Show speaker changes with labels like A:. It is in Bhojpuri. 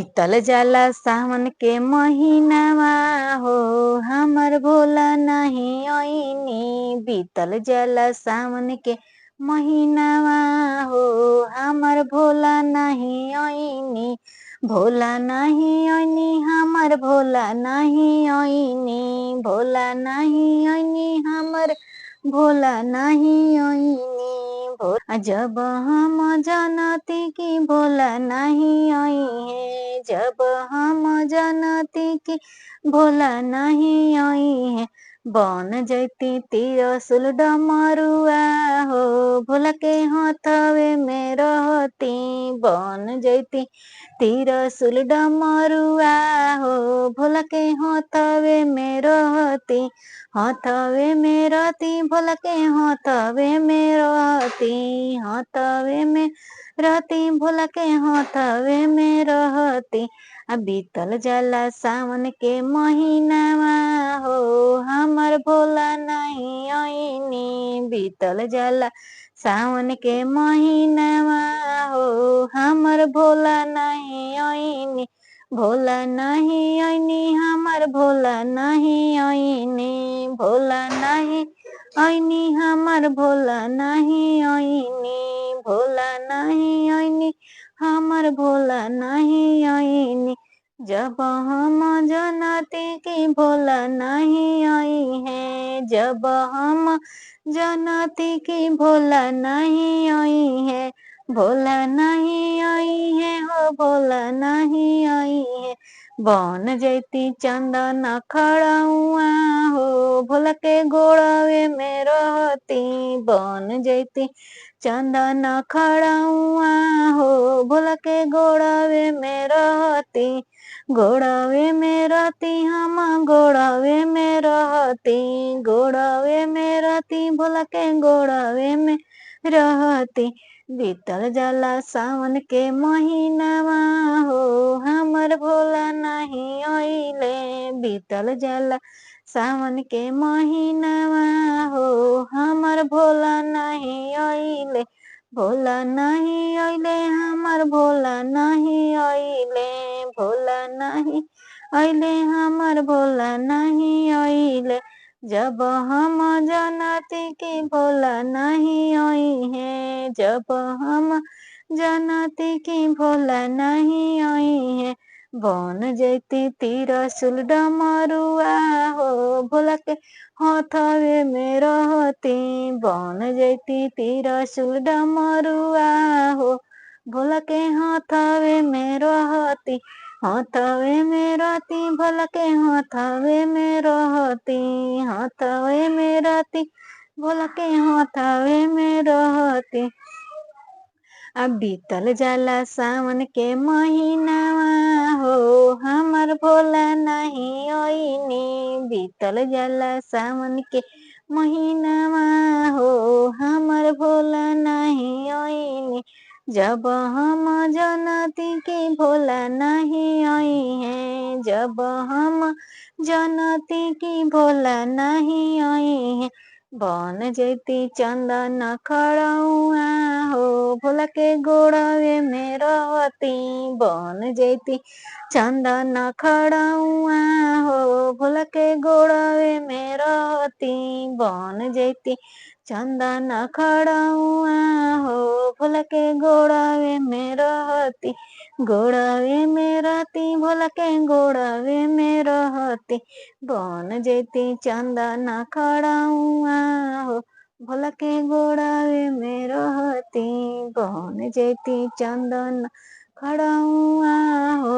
A: बीतल जाला सावन के महिनावा हो हमर भोला नाही ओइनी। बीतल जाला सावन के महिनावा हो हमर भोला नाही ओइनी। भोला नाही ओइनी हमर भोला नाही ओइनी। भोला नाही ओइनी हमर भोला नाही ओइनी। जब हम जानती कि भोला नहीं आई है। जब हम जानती कि भोला नहीं आई है। बन जैती तिरसुल डमरुआ हो भोला के हाथवे में रहती। बन जैती तिरसुल डमरुआ हो भोला के हाथवे में रहती। हाथवे में रहती भोला के हाथवे में रहती। हाथवे में रहती भोला के हाथवे में रहती। बीतल जाला सावन के महीनावा हो हमर भोला नहीं ओइनी। बीतल जाला सावन के महीनावा हो हमर भोला नहीं ओइनी। भोला नहीं ओइनी हमर भोला नहीं ओइनी। भोला नहीं ओइनी हमर भोला नहीं ओइनी। भोला नहीं ओइनी हमर भोला नहीं ओइनी। जब हम जानती कि भोला नहीं आई है। जब हम जानती कि भोला नहीं आई है। भोला नहीं आई है हो भोला नहीं आई है। बन जैती चंदन खड़उआ हो भोला के गोड़वे में रहती। बन जैती चंदन खड़उआ हो भोला के गोड़वे में रहती। गोड़वे में रहती हम गोड़वे में रहती। गोड़वे में रहती भोला के गोड़वे में रहती। बीतल जाला सावन के महीनावा हो हमर भोला नहीं ओइले। बीतल जाला सावन के महीनावा हो हमर भोला नहीं ओइले। भोला नहीं ओइले हमर भोला नहीं ओइले। भोला नहीं ओइले हमर भोला नहीं ओइले। जब हम जानती कि भोला नहीं आई है। जब हम जानती कि भोला नहीं आई है। बन जैती तिरसुल डमरुआ हो भोला के हाथवे में रहती। बन जैती तिरसुल डमरुआ हो भोला के हाथवे में रहती। हाथवे में रहती भोला के हाथवे में रहती। हाथवे में रहती भोला के हाथवे में रहती। बीतल जाला सावन के महीनावा हो हमर भोला नहीं ओइनी। बीतल जाला सावन के महीनावा हो हमर भोला नहीं ओइनी। जब हम जानती कि भोला नहीं आई है। जब हम जानती कि भोला नहीं आई है। बन जैती चंदन खड़उआ हो भोला के गोड़वे में रहती। बन जैती चंदन खड़उआ हो भोला के गोड़वे में रहती। बन जैती चंदन खड़उआ हो भोला के गोड़वे में रहती। गोड़वे में रहती भोला के गोड़वे में रहती। बन जैती चंदन खड़उआ हो भोला के गोड़वे में रहती। बन जैती चंदन खड़उआ हो।